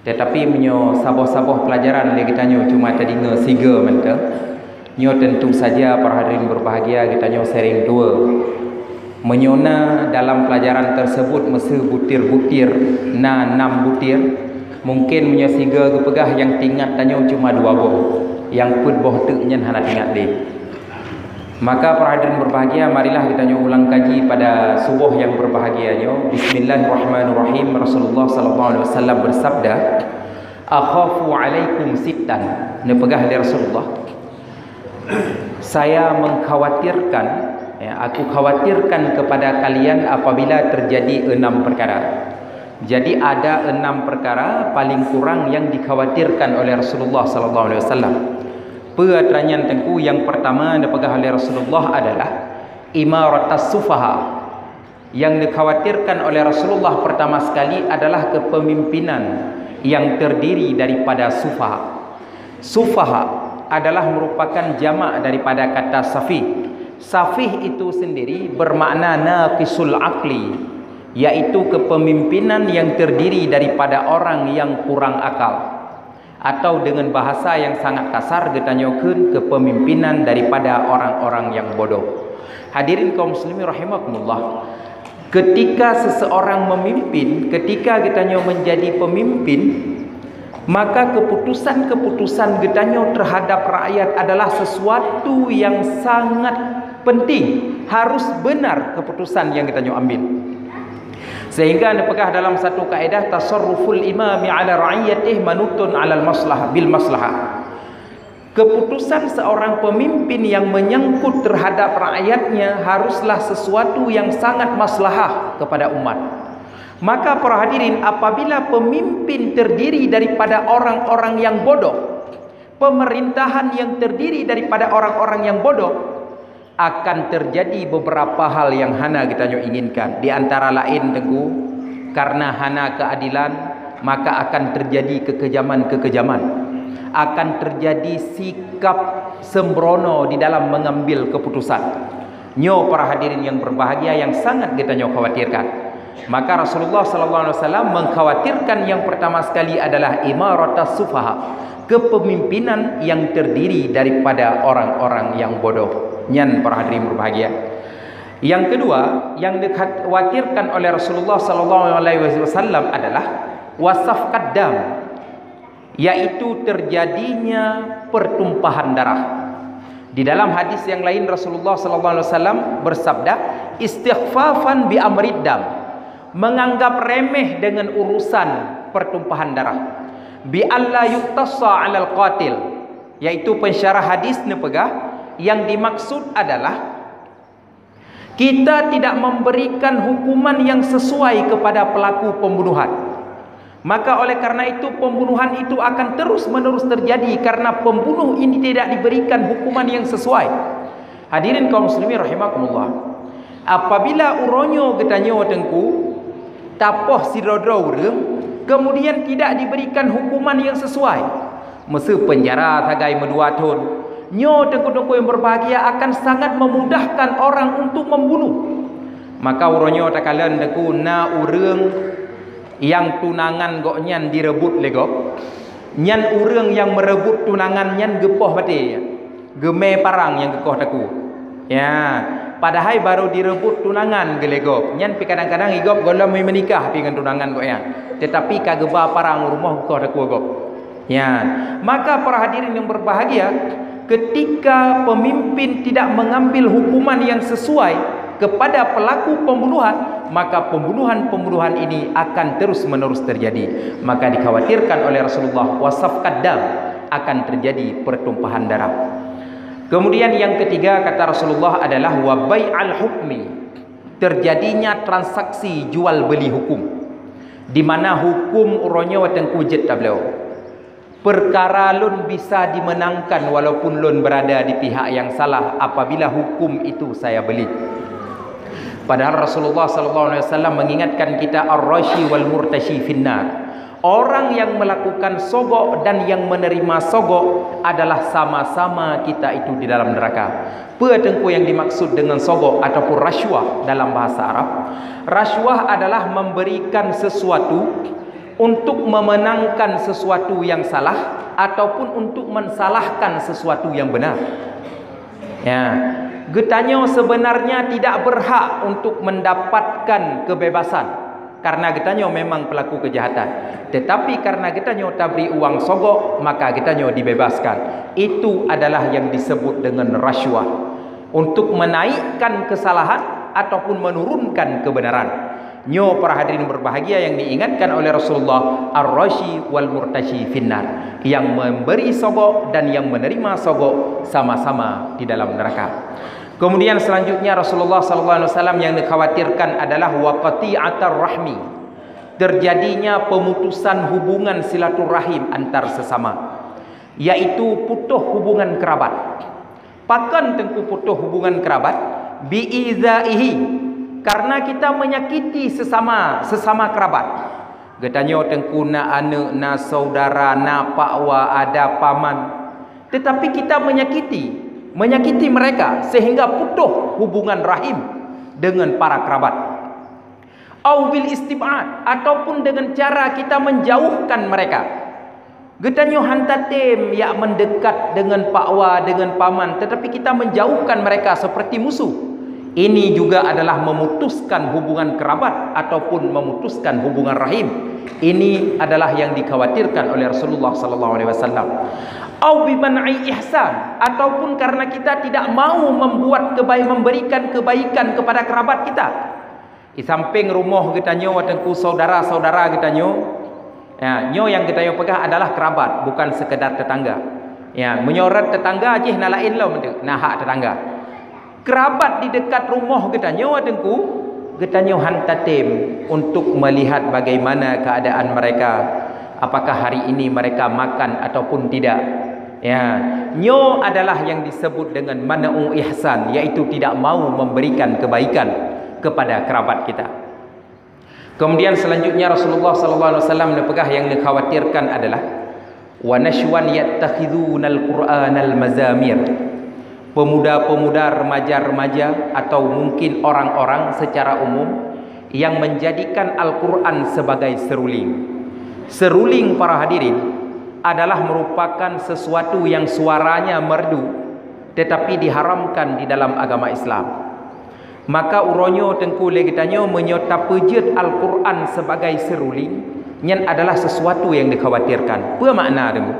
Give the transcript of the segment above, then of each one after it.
Tetapi menyo saboh-saboh pelajaran dia kita nyo cuma tadi nge siga menta. Nyo tentu saja para hadirin berbahagia kita nyo sharing dua. Menyona dalam pelajaran tersebut mesti butir-butir 6 butir. Mungkin menyo siga kepegah yang tingkat tanyo cuma 2 boh. Yang pun boh tu nyen hana tingkat dia. Maka para hadirin berbahagia, marilah kita ulang kaji pada subuh yang berbahagianya. Bismillahirrahmanirrahim. Rasulullah sallallahu alaihi wasallam bersabda, "Akhafu alaikum sittan." Nepegah dari Rasulullah, saya mengkhawatirkan, aku khawatirkan kepada kalian apabila terjadi 6 perkara. Jadi ada 6 perkara paling kurang yang dikhawatirkan oleh Rasulullah sallallahu alaihi wasallam. Peranyan tengku yang pertama dipegah oleh Rasulullah adalah imaratas sufaha. Yang dikhawatirkan oleh Rasulullah pertama sekali adalah kepemimpinan yang terdiri daripada sufaha. Sufaha adalah merupakan jamak daripada kata safih. Safih itu sendiri bermakna naqisul aqli, yaitu kepemimpinan yang terdiri daripada orang yang kurang akal. Atau dengan bahasa yang sangat kasar kita nyokeun kepemimpinan daripada orang-orang yang bodoh. Hadirin kaum muslimin rahimakumullah. Ketika seseorang memimpin, ketika kita nyo menjadi pemimpin, maka keputusan-keputusan kita nyo terhadap rakyat adalah sesuatu yang sangat penting. Harus benar keputusan yang kita nyo ambil. Sehingga dipegah dalam satu kaedah tasarruful imami ala ra'iyatih manutun ala maslahah bil maslahah. Keputusan seorang pemimpin yang menyangkut terhadap rakyatnya haruslah sesuatu yang sangat maslahah kepada umat. Maka para hadirin, apabila pemimpin terdiri daripada orang-orang yang bodoh, pemerintahan yang terdiri daripada orang-orang yang bodoh, akan terjadi beberapa hal yang hana kita inginkan. Di antara lain tengku, karena hana keadilan, maka akan terjadi kekejaman-kekejaman. Akan terjadi sikap sembrono di dalam mengambil keputusan. Nyo para hadirin yang berbahagia yang sangat kita khawatirkan. Maka Rasulullah sallallahu alaihi wasallam mengkhawatirkan yang pertama sekali adalah imaratas sufaha, kepemimpinan yang terdiri daripada orang-orang yang bodoh. Nyan para hadirin berbahagia. Yang kedua yang dikhawatirkan oleh Rasulullah sallallahu alaihi wasallam adalah wasaf qaddam, yaitu terjadinya pertumpahan darah. Di dalam hadis yang lain Rasulullah sallallahu alaihi wasallam bersabda, istighfafan bi amriddam, menganggap remeh dengan urusan pertumpahan darah. Bi alla yuqtassa 'alal qatil, yaitu pensyarah hadis nepegah yang dimaksud adalah kita tidak memberikan hukuman yang sesuai kepada pelaku pembunuhan. Maka oleh karena itu pembunuhan itu akan terus-menerus terjadi karena pembunuh ini tidak diberikan hukuman yang sesuai. Hadirin kaum muslimin rahimakumullah. Apabila uronyo getanyo tengku tapoh sirodro urang, kemudian tidak diberikan hukuman yang sesuai, mesti penjara sagai medua tahun. Nyo tengku-tengku yang berbahagia akan sangat memudahkan orang untuk membunuh. Maka uronyo takalan tengku na urang yang tunangan gok nyan direbut lego, nyan urang yang merebut tunangan nyan gepoh mati, geme parang yang gekoh taku. Ya, padahal baru direbut tunangan gelego. Nyan pi kadang-kadang igop golam menikah pi dengan tunangan gok ya. Tetapi kageba parang rumah gekoh taku gok. Ya, maka para hadirin yang berbahagia, ketika pemimpin tidak mengambil hukuman yang sesuai kepada pelaku pembunuhan, maka pembunuhan-pembunuhan ini akan terus-menerus terjadi. Maka dikhawatirkan oleh Rasulullah wasaf qaddam, akan terjadi pertumpahan darah. Kemudian yang ketiga kata Rasulullah adalah wa bai'al hukmi, terjadinya transaksi jual beli hukum, di mana hukum uronnya wateng kujet tableu. Perkara lun bisa dimenangkan walaupun lun berada di pihak yang salah apabila hukum itu saya beli. Padahal Rasulullah sallallahu alaihi wasallam mengingatkan kita ar-rashi wal murtashi finnar. Orang yang melakukan sogok dan yang menerima sogok adalah sama-sama kita itu di dalam neraka. Petengku yang dimaksud dengan sogok ataupun rashwah dalam bahasa Arab. Rashwah adalah memberikan sesuatu untuk memenangkan sesuatu yang salah ataupun untuk mensalahkan sesuatu yang benar. Ya, getanya sebenarnya tidak berhak untuk mendapatkan kebebasan karena getanya memang pelaku kejahatan. Tetapi karena getanya tak beri uang sogok, maka getanya dibebaskan. Itu adalah yang disebut dengan rasuah, untuk menaikkan kesalahan ataupun menurunkan kebenaran. Nyo para hadirin berbahagia yang diingatkan oleh Rasulullah, ar-rashi wal murtashi finnar, yang memberi sogok dan yang menerima sogok sama-sama di dalam neraka. Kemudian selanjutnya Rasulullah sallallahu alaihi wasallam yang dikhawatirkan adalah waqati'atar rahmi, terjadinya pemutusan hubungan silaturahim antar sesama, yaitu putus hubungan kerabat. Pakan tengku putus hubungan kerabat biizaihi, karena kita menyakiti sesama kerabat. Getanyo tengku na anak, na saudara, na pakwa, ada paman, tetapi kita menyakiti mereka sehingga putus hubungan rahim dengan para kerabat. Au bil istib'ad, ataupun dengan cara kita menjauhkan mereka. Getanyo hantatem yang mendekat dengan pakwa, dengan paman, tetapi kita menjauhkan mereka seperti musuh. Ini juga adalah memutuskan hubungan kerabat ataupun memutuskan hubungan rahim. Ini adalah yang dikhawatirkan oleh Rasulullah sallallahu alaihi wasallam. Au bi man'i ihsan, ataupun karena kita tidak mau memberikan kebaikan kepada kerabat kita. Di samping rumah kita nyo watengku saudara-saudara kita nyo, ya, nyo yang kita nyo pegang adalah kerabat, bukan sekedar tetangga. Ya, menyorot tetangga aja nak lain lah mentu, nah hak tetangga. Kerabat di dekat rumah kita nyo watengku, kita nyo hantatim untuk melihat bagaimana keadaan mereka, apakah hari ini mereka makan ataupun tidak. Ya, nyo adalah yang disebut dengan man'u ihsan, yaitu tidak mau memberikan kebaikan kepada kerabat kita. Kemudian selanjutnya Rasulullah sallallahu alaihi wasallam nepegah yang dikhawatirkan adalah wa nashwan yattakhidunal qur'anal mazamir, pemuda-pemuda, remaja-remaja atau mungkin orang-orang secara umum yang menjadikan Al-Quran sebagai seruling. Seruling para hadirin adalah merupakan sesuatu yang suaranya merdu tetapi diharamkan di dalam agama Islam. Maka uronyo tengku legitanyo menyota pejut Al-Quran sebagai seruling yang adalah sesuatu yang dikhawatirkan. Apa makna tengku?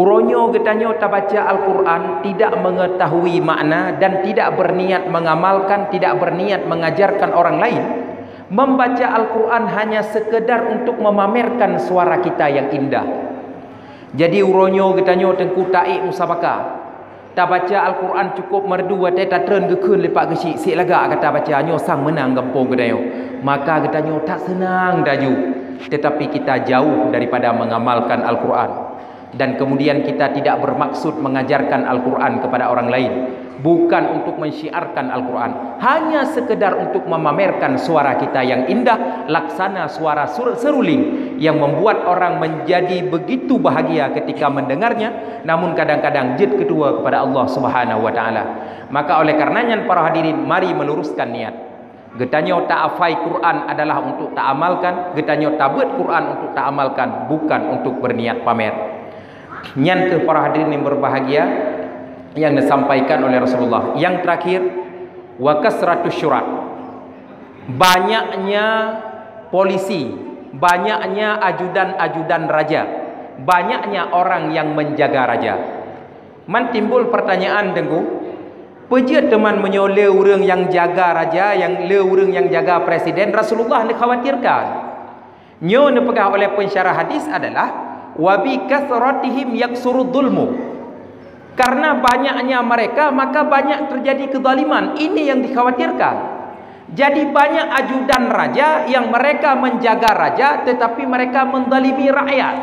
Uronyo getanyo tak baca Al-Quran, tidak mengetahui makna dan tidak berniat mengamalkan, tidak berniat mengajarkan orang lain. Membaca Al-Quran hanya sekedar untuk memamerkan suara kita yang indah. Jadi uronyo getanyo tengku taik musabaka. Tak baca Al-Quran cukup merdu, tak tren gekun lepak gesik, sik lagak kata baca nyo sang menang kampung getanyo. Maka getanyo tak senang daju. Tetapi kita jauh daripada mengamalkan Al-Quran. Dan kemudian kita tidak bermaksud mengajarkan Al-Quran kepada orang lain, bukan untuk mensyiarkan Al-Quran, hanya sekedar untuk memamerkan suara kita yang indah, laksana suara seruling yang membuat orang menjadi begitu bahagia ketika mendengarnya, namun kadang-kadang jid kedua kepada Allah Subhanahu wa taala. Maka oleh karenanya para hadirin, mari meluruskan niat. Getanyo tak hafai Quran adalah untuk tak amalkan, getanyo tak buat Quran untuk tak amalkan, bukan untuk berniat pamer. Yang ke para hadirin yang berbahagia yang disampaikan oleh Rasulullah. Yang terakhir, wa kasratus syurat, banyaknya polisi, banyaknya ajudan-ajudan raja, banyaknya orang yang menjaga raja. Man timbul pertanyaan tengku, pejat teman menyole orang yang jaga raja, yang le orang yang jaga presiden. Rasulullah dikhawatirkan. Nyo dipegah oleh pensyarah hadis adalah wabi kathratihim yaksurud dhulmu, karena banyaknya mereka maka banyak terjadi kezaliman. Ini yang dikhawatirkan. Jadi banyak ajudan raja yang mereka menjaga raja tetapi mereka menzalimi rakyat.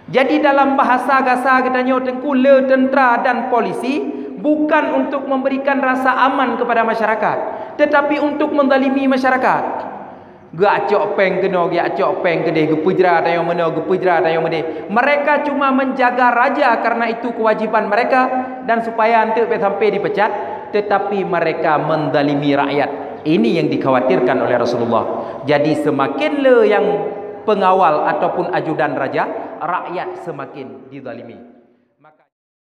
Jadi dalam bahasa gasa katanya tengku, le tentera dan polisi bukan untuk memberikan rasa aman kepada masyarakat tetapi untuk menzalimi masyarakat. Gacok peng kena, gacok peng gede, gepujra tayo mana, gepujra tayo mana. Mereka cuma menjaga raja karena itu kewajiban mereka dan supaya nanti sampai dipecat, tetapi mereka menzalimi rakyat. Ini yang dikhawatirkan oleh Rasulullah. Jadi semakin le yang pengawal ataupun ajudan raja, rakyat semakin dizalimi.